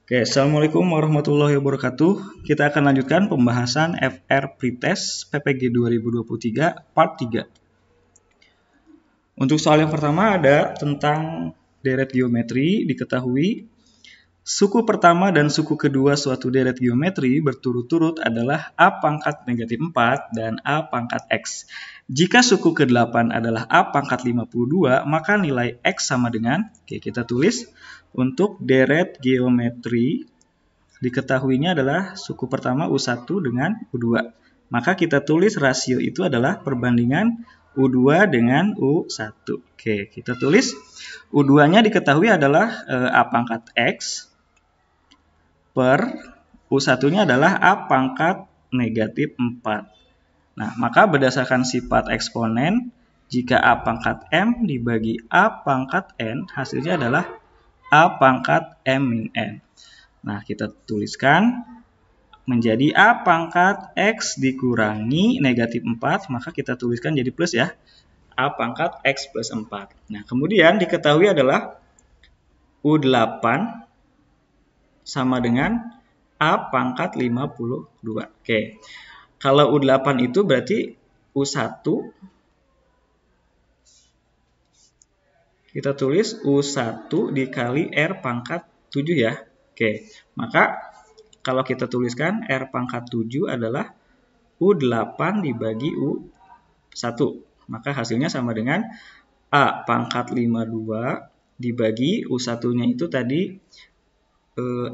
Oke, Assalamualaikum warahmatullahi wabarakatuh. Kita akan lanjutkan pembahasan FR Pretest PPG 2023 Part 3. Untuk soal yang pertama ada tentang deret geometri. Diketahui suku pertama dan suku kedua suatu deret geometri berturut-turut adalah A pangkat negatif 4 dan A pangkat X. Jika suku ke-8 adalah A pangkat 52, maka nilai X sama dengan, kita tulis, untuk deret geometri, diketahuinya adalah suku pertama U1 dengan U2. Maka kita tulis rasio itu adalah perbandingan U2 dengan U1. Oke, kita tulis U2-nya diketahui adalah A pangkat X per U1-nya adalah A pangkat negatif 4. Nah, maka berdasarkan sifat eksponen, jika A pangkat M dibagi A pangkat N, hasilnya adalah A pangkat M min N. Nah, kita tuliskan menjadi A pangkat X dikurangi negatif 4, maka kita tuliskan jadi plus ya. A pangkat X plus 4. Nah, kemudian diketahui adalah U8 sama dengan A pangkat 52. Oke. Kalau U8 itu berarti U1, kita tulis U1 dikali R pangkat 7 ya. Oke, maka kalau kita tuliskan R pangkat 7 adalah U8 dibagi U1. Maka hasilnya sama dengan A pangkat 52 dibagi U1-nya itu tadi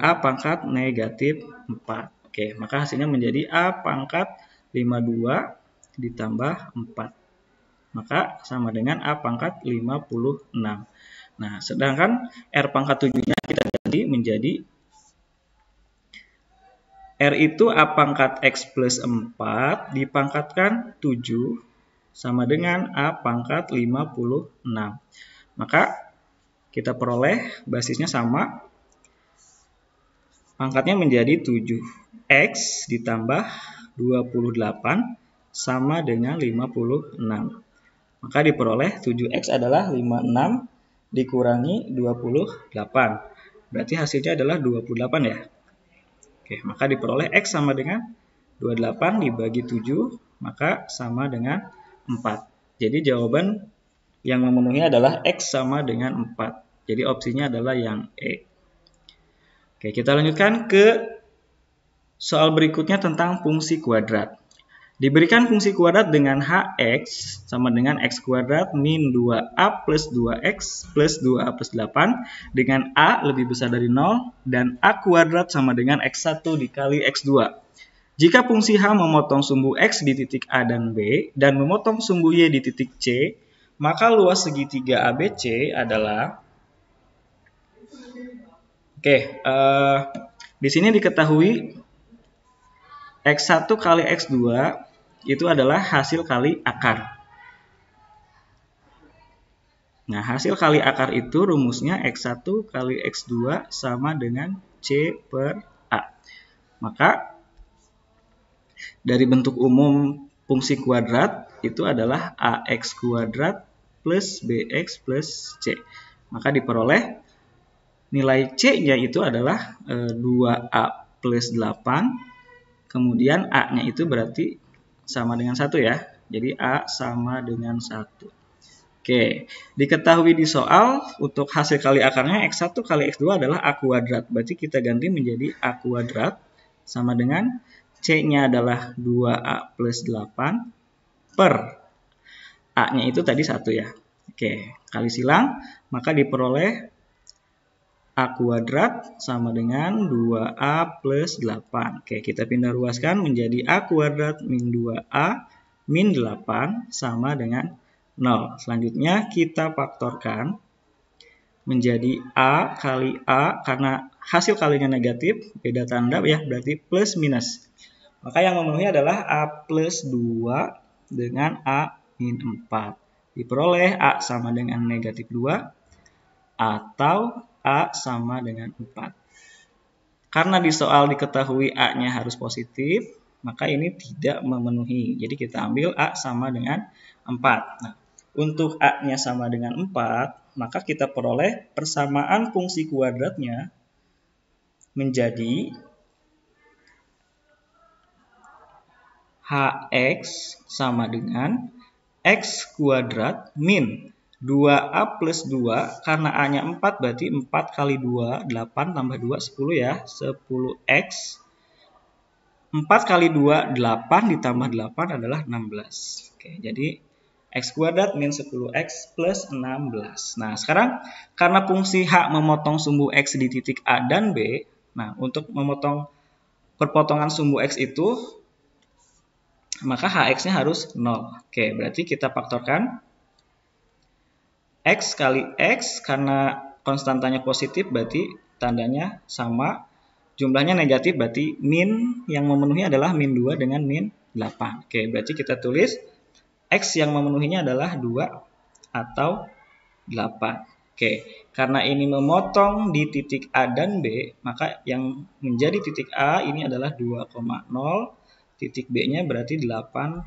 A pangkat negatif 4. Oke, maka hasilnya menjadi A pangkat 52 ditambah 4. Maka sama dengan A pangkat 56. Nah, sedangkan R pangkat 7-nya kita ganti menjadi R itu A pangkat X plus 4 dipangkatkan 7 sama dengan A pangkat 56. Maka kita peroleh basisnya sama. Pangkatnya menjadi 7X ditambah 28 sama dengan 56. Maka diperoleh 7X adalah 56 dikurangi 28. Berarti hasilnya adalah 28 ya. Oke, maka diperoleh X sama dengan 28 dibagi 7, maka sama dengan 4. Jadi jawaban yang memenuhi adalah X sama dengan 4. Jadi opsinya adalah yang E. Oke, kita lanjutkan ke soal berikutnya tentang fungsi kuadrat. Diberikan fungsi kuadrat dengan Hx sama dengan X kuadrat min 2A plus 2X plus 2A plus 8 dengan A lebih besar dari 0 dan A kuadrat sama dengan X1 dikali X2. Jika fungsi H memotong sumbu X di titik A dan B dan memotong sumbu Y di titik C, maka luas segitiga ABC adalah... di sini diketahui X1 kali X2 itu adalah hasil kali akar. Nah, hasil kali akar itu rumusnya X1 kali X2 sama dengan C per A. Maka dari bentuk umum fungsi kuadrat itu adalah AX kuadrat plus BX plus C. Maka diperoleh nilai C-nya itu adalah 2A plus 8. Kemudian A-nya itu berarti sama dengan 1 ya. Jadi A sama dengan 1. Oke, diketahui di soal untuk hasil kali akarnya X1 kali X2 adalah A kuadrat. Berarti kita ganti menjadi A kuadrat sama dengan C-nya adalah 2A plus 8 per A-nya itu tadi 1 ya. Oke, kali silang, maka diperoleh A kuadrat sama dengan 2A plus 8. Oke, kita pindah ruaskan menjadi A kuadrat min 2A min 8 sama dengan 0. Selanjutnya kita faktorkan menjadi A kali A, karena hasil kalinya negatif, beda tanda ya, berarti plus minus. Maka yang memenuhi adalah A plus 2 dengan A min 4. Diperoleh A sama dengan negatif 2 atau A sama dengan 4. Karena di soal diketahui A-nya harus positif, maka ini tidak memenuhi. Jadi kita ambil A sama dengan 4. Nah, untuk A-nya sama dengan 4, maka kita peroleh persamaan fungsi kuadratnya menjadi Hx sama dengan X kuadrat min 2A plus 2, karena A-nya 4 berarti 4 kali 2, 8 tambah 2, 10 ya, 10X. 4 kali 2, 8 ditambah 8 adalah 16. Oke, jadi X kuadrat min 10X plus 16. Nah, sekarang karena fungsi H memotong sumbu X di titik A dan B, nah untuk memotong perpotongan sumbu X itu, maka Hx-nya harus 0. Oke, berarti kita faktorkan. X kali X, karena konstantanya positif berarti tandanya sama. Jumlahnya negatif berarti min yang memenuhi adalah min 2 dengan min 8. Oke, berarti kita tulis X yang memenuhinya adalah 2 atau 8. Oke, karena ini memotong di titik A dan B, maka yang menjadi titik A ini adalah 2,0, titik B-nya berarti 8,0.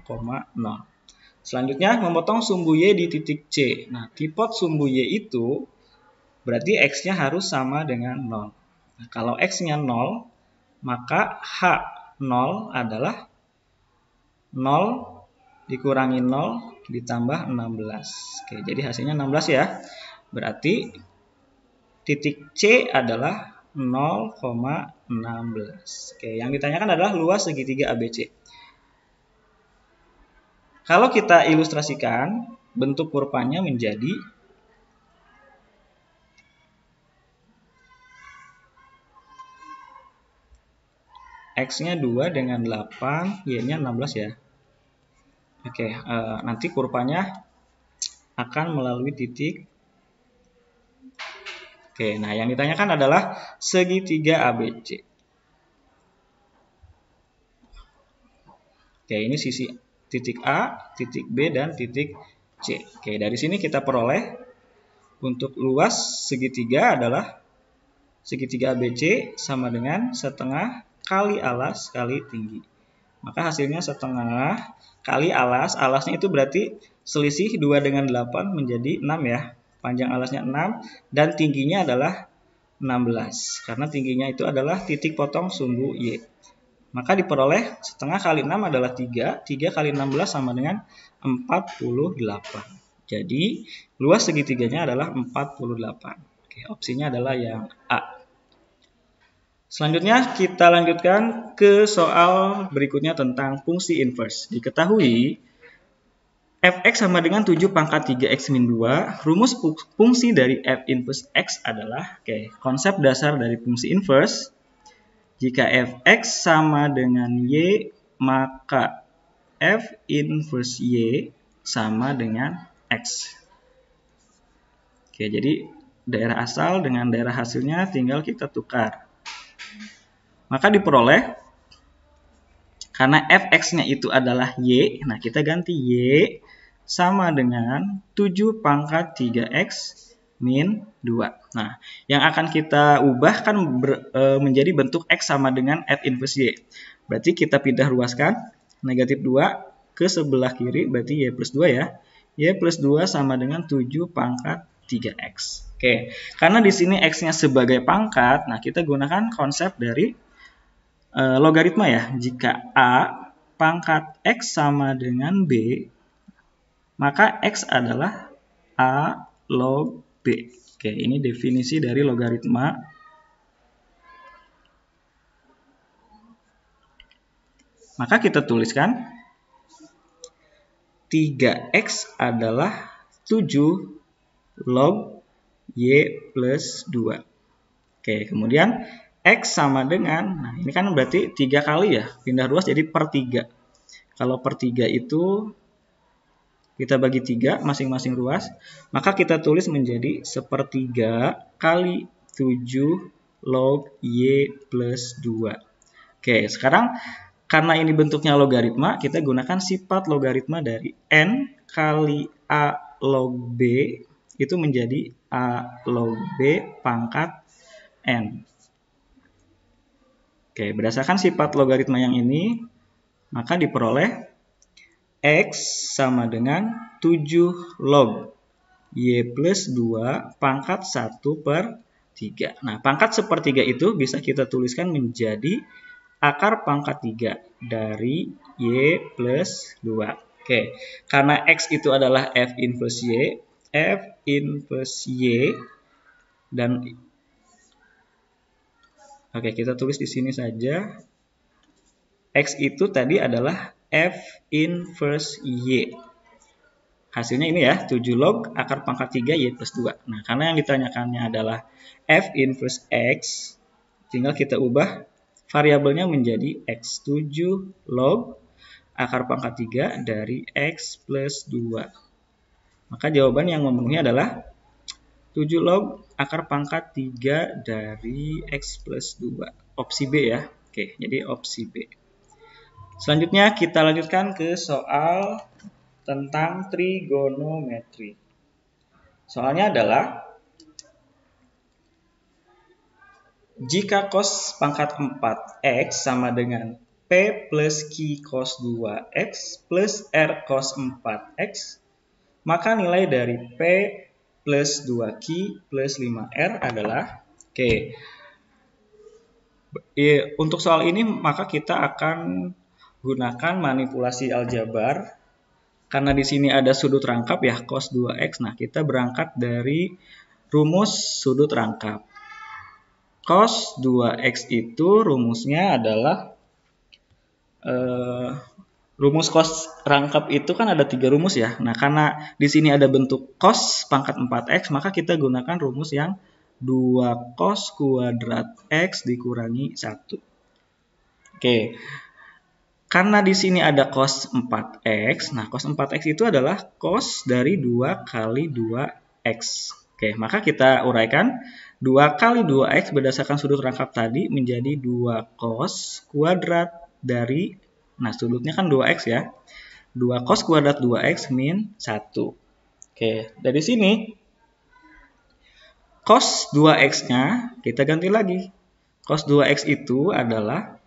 Selanjutnya, memotong sumbu Y di titik C. Nah, tipot sumbu Y itu berarti X-nya harus sama dengan 0. Nah, kalau X-nya 0, maka H0 adalah 0 dikurangi 0 ditambah 16. Oke, jadi hasilnya 16 ya. Berarti titik C adalah 0,16. Oke, yang ditanyakan adalah luas segitiga ABC. Kalau kita ilustrasikan, bentuk kurvanya menjadi X-nya 2 dengan 8, Y-nya 16 ya. Oke, nanti kurvanya akan melalui titik. Oke, nah yang ditanyakan adalah segitiga ABC. Oke, ini sisi titik A, titik B, dan titik C. Oke, dari sini kita peroleh untuk luas segitiga adalah segitiga ABC sama dengan setengah kali alas kali tinggi. Maka hasilnya setengah kali alas. Alasnya itu berarti selisih 2 dengan 8 menjadi 6 ya. Panjang alasnya 6 dan tingginya adalah 16. Karena tingginya itu adalah titik potong sumbu Y. Maka diperoleh setengah kali 6 adalah 3. 3 kali 16 sama dengan 48. Jadi luas segitiganya adalah 48. Oke, opsinya adalah yang A. Selanjutnya kita lanjutkan ke soal berikutnya tentang fungsi inverse. Diketahui fx sama dengan 7 pangkat 3x min 2. Rumus fungsi dari f inverse x adalah, konsep dasar dari fungsi inverse. Jika fx sama dengan y, maka f inverse y sama dengan x. Oke, jadi daerah asal dengan daerah hasilnya tinggal kita tukar. Maka diperoleh, karena fx-nya itu adalah y, nah kita ganti y sama dengan 7 pangkat 3x min 2. Nah, yang akan kita ubah kan menjadi bentuk x sama dengan f inverse y. Berarti kita pindah ruaskan, negatif 2 ke sebelah kiri, berarti y plus 2 ya. Y plus 2 sama dengan 7 pangkat 3x. Oke, karena di sini x-nya sebagai pangkat, nah kita gunakan konsep dari logaritma ya. Jika A pangkat X sama dengan B, maka X adalah A log B. Oke, ini definisi dari logaritma. Maka kita tuliskan 3X adalah 7 log Y plus 2. Oke, kemudian X sama dengan, nah ini kan berarti 3 kali ya, pindah ruas jadi per 3. Kalau per 3 itu kita bagi 3 masing-masing ruas, maka kita tulis menjadi 1/3 kali 7 log Y plus 2. Oke, sekarang karena ini bentuknya logaritma, kita gunakan sifat logaritma dari N kali A log B, itu menjadi A log B pangkat N. Oke, berdasarkan sifat logaritma yang ini, maka diperoleh X sama dengan 7 log Y plus 2 pangkat 1/4. 3. Nah, pangkat sepertiga itu bisa kita tuliskan menjadi akar pangkat 3 dari Y plus 2. Oke, karena X itu adalah F inverse Y, dan oke, kita tulis di sini saja. X itu tadi adalah F inverse Y. Hasilnya ini ya, 7 log akar pangkat 3 Y plus 2. Nah, karena yang ditanyakannya adalah F inverse X, tinggal kita ubah variabelnya menjadi X. 7 log akar pangkat 3 dari X plus 2. Maka jawaban yang memenuhi adalah 7 log akar pangkat 3 dari X plus 2. Opsi B ya. Oke, jadi opsi B. Selanjutnya kita lanjutkan ke soal tentang trigonometri. Soalnya adalah jika cos pangkat 4x sama dengan P plus Q cos 2x plus R cos 4x, maka nilai dari P plus 2Q plus 5R adalah, oke, untuk soal ini maka kita akan gunakan manipulasi aljabar. Karena di sini ada sudut rangkap ya, cos 2x. Nah, kita berangkat dari rumus sudut rangkap. Cos 2x itu rumusnya adalah rumus cos rangkap itu kan ada 3 rumus ya. Nah, karena di sini ada bentuk cos pangkat 4x, maka kita gunakan rumus yang 2 cos kuadrat x dikurangi 1. Oke. Karena di sini ada cos 4x, nah cos 4x itu adalah cos dari 2 kali 2x. Oke, maka kita uraikan 2 kali 2x berdasarkan sudut rangkap tadi menjadi 2 cos kuadrat dari, nah sudutnya kan 2x ya, 2 cos kuadrat 2x min 1. Oke, dari sini cos 2x-nya kita ganti lagi. Cos 2x itu adalah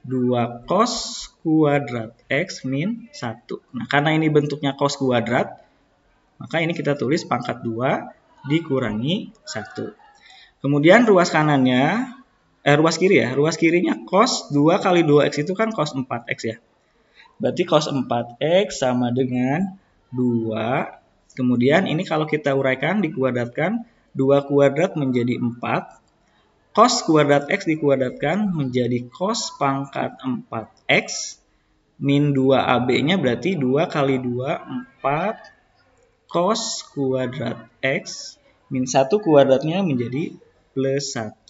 2 cos kuadrat x min 1. Nah, karena ini bentuknya cos kuadrat, maka ini kita tulis pangkat 2 dikurangi 1. Kemudian ruas kanannya, ruas kiri ya, ruas kirinya cos 2 kali 2x itu kan cos 4x ya. Berarti cos 4x sama dengan 2. Kemudian ini kalau kita uraikan, dikuadratkan, 2 kuadrat menjadi 4. Cos kuadrat x dikuadratkan menjadi cos pangkat 4x min 2AB-nya berarti 2 kali 2, 4 cos kuadrat x min 1 kuadratnya menjadi plus 1.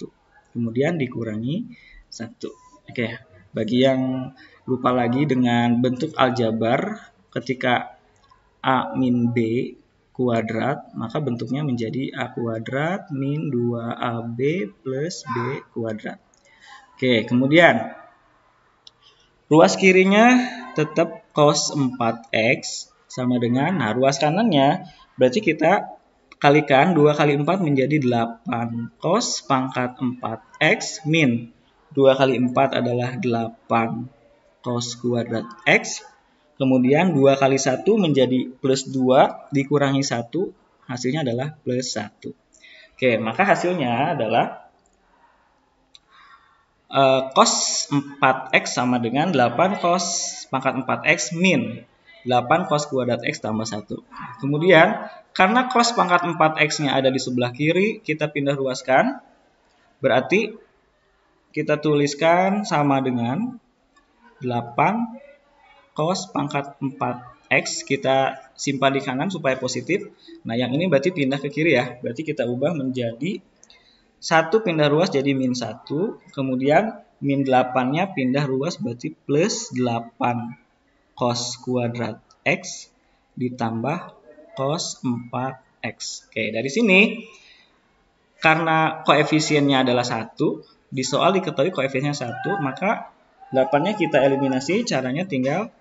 Kemudian dikurangi 1. Oke, bagi yang lupa lagi dengan bentuk aljabar, ketika A min B kuadrat, maka bentuknya menjadi A kuadrat min 2AB plus B kuadrat. Oke, kemudian ruas kirinya tetap cos 4x sama dengan, nah ruas kanannya berarti kita kalikan 2 kali 4 menjadi 8 cos pangkat 4x min 2 kali 4 adalah 8 cos kuadrat x. Kemudian 2 kali 1 menjadi plus 2 dikurangi 1, hasilnya adalah plus 1. Oke, maka hasilnya adalah cos 4x sama dengan 8 cos pangkat 4x min 8 cos kuadrat x tambah 1. Kemudian, karena cos pangkat 4x-nya ada di sebelah kiri, kita pindah ruaskan. Berarti kita tuliskan sama dengan 8 cos pangkat 4x, kita simpan di kanan supaya positif. Nah, yang ini berarti pindah ke kiri ya. Berarti kita ubah menjadi 1 pindah ruas jadi min 1. Kemudian min 8-nya pindah ruas berarti plus 8 cos kuadrat x ditambah cos 4x. Oke, dari sini karena koefisiennya adalah 1, di soal diketahui koefisiennya 1, maka 8-nya kita eliminasi, caranya tinggal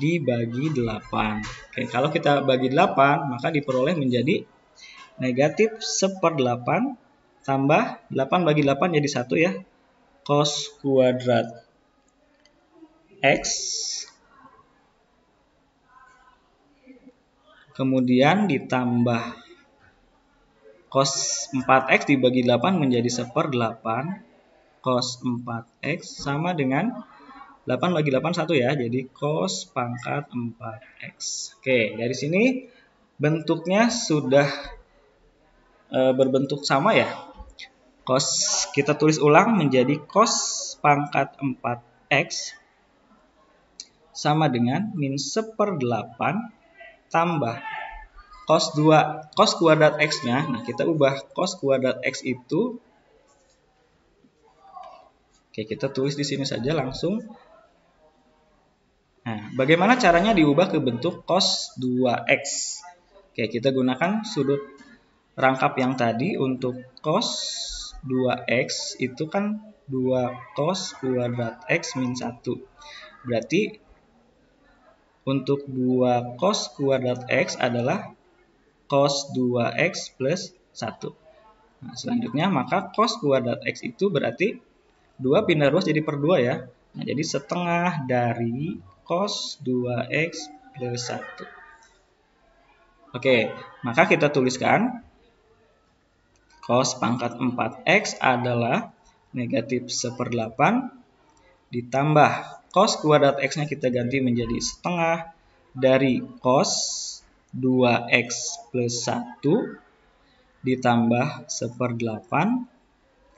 dibagi 8. Oke, kalau kita bagi 8, maka diperoleh menjadi negatif 1/8 tambah 8 bagi 8 jadi 1 ya. Cos kuadrat x. Kemudian ditambah cos 4x dibagi 8 menjadi 1/8 cos 4x sama dengan 8 bagi 8 1 ya, jadi cos pangkat 4x. Oke, dari sini bentuknya sudah berbentuk sama ya. Cos kita tulis ulang menjadi cos pangkat 4x sama dengan min 1/8 tambah cos kuadrat x-nya. Nah, kita ubah cos kuadrat x itu. Oke, kita tulis di sini saja langsung. Nah, bagaimana caranya diubah ke bentuk cos 2x? Oke, kita gunakan sudut rangkap yang tadi. Untuk cos 2x itu kan 2 cos kuadrat x min 1. Berarti untuk 2 cos kuadrat x adalah cos 2x plus 1. Nah, selanjutnya maka cos kuadrat x itu berarti 2 pindah ruas jadi per 2 ya. Nah, jadi setengah dari cos 2x plus 1. Oke, maka kita tuliskan cos pangkat 4x adalah negatif 1/8 ditambah cos kuadrat x-nya kita ganti menjadi setengah dari cos 2x plus 1 ditambah 1/8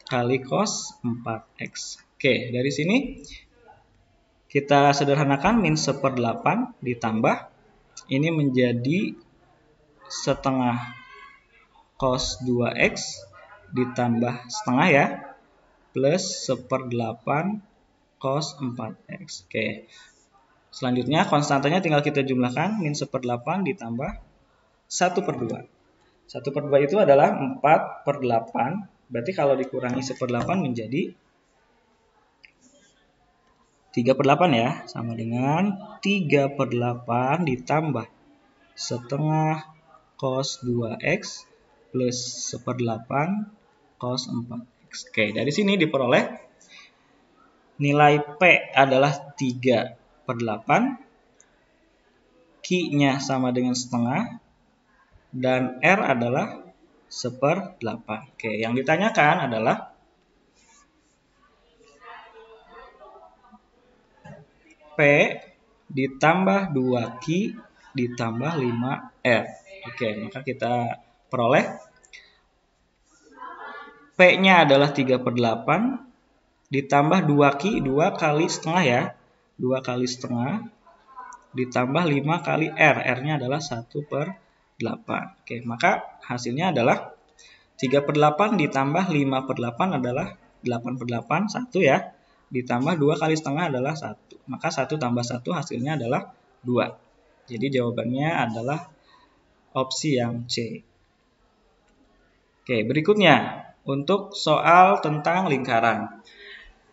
kali cos 4x. Oke, dari sini kita sederhanakan min 1/8 ditambah ini menjadi setengah cos 2x ditambah setengah ya plus 1/8 cos 4x. Oke. Selanjutnya konstantanya tinggal kita jumlahkan, min 1/8 ditambah 1/2. 1/2 itu adalah 4/8. Berarti kalau dikurangi 1/8 menjadi 3/8 ya. Sama dengan 3/8 ditambah setengah cos 2x plus 1/8 cos 4x. Oke, dari sini diperoleh nilai P adalah 3/8. Q-nya sama dengan setengah. Dan R adalah 1/8. Oke, yang ditanyakan adalah P ditambah 2Q ditambah 5R. Oke, maka kita peroleh P-nya adalah 3/8 ditambah 2Q, 2 kali setengah ya. 2 kali setengah ditambah 5 kali R. R-nya adalah 1/8. Oke, maka hasilnya adalah 3/8 ditambah 5/8 adalah 8/8, 1 ya. Ditambah 2 kali setengah adalah 1. Maka 1 tambah 1 hasilnya adalah 2. Jadi jawabannya adalah opsi yang C. Oke, berikutnya untuk soal tentang lingkaran.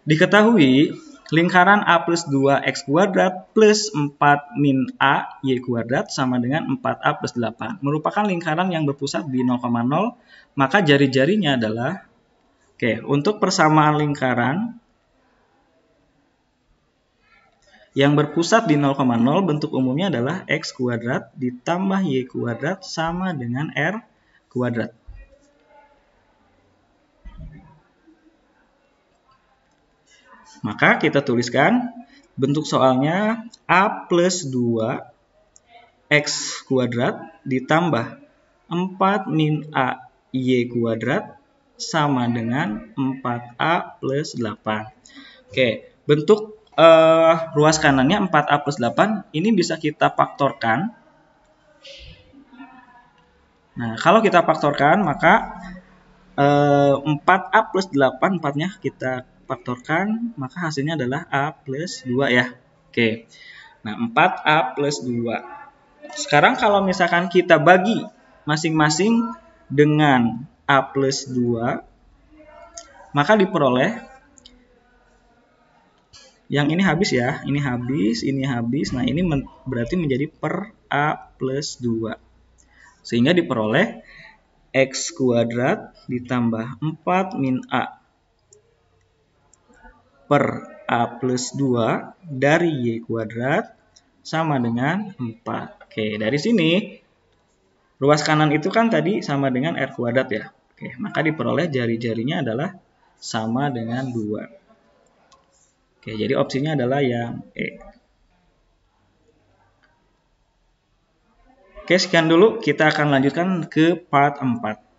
Diketahui lingkaran A plus 2x kuadrat plus 4 min A y kuadrat sama dengan 4A plus 8. Merupakan lingkaran yang berpusat di 0,0, maka jari-jarinya adalah, untuk persamaan lingkaran yang berpusat di 0,0, bentuk umumnya adalah x kuadrat ditambah y kuadrat sama dengan r kuadrat. Maka kita tuliskan bentuk soalnya A plus 2x kuadrat ditambah 4 min A y kuadrat sama dengan 4A plus 8. Oke, bentuk ruas kanannya 4A plus 8 ini bisa kita faktorkan. Nah, kalau kita faktorkan maka 4A plus 8, 4-nya kita faktorkan, maka hasilnya adalah A plus 2 ya. Oke, nah 4A plus 2. Sekarang kalau misalkan kita bagi masing-masing dengan A plus 2, maka diperoleh, yang ini habis ya, ini habis, ini habis. Nah, ini berarti menjadi per A plus 2. Sehingga diperoleh x kuadrat ditambah 4 min A per A plus 2 dari y kuadrat sama dengan 4. Oke, dari sini ruas kanan itu kan tadi sama dengan r kuadrat ya. Oke, maka diperoleh jari-jarinya adalah sama dengan 2. Oke, jadi opsinya adalah yang E. Oke, sekian dulu. Kita akan lanjutkan ke part 4.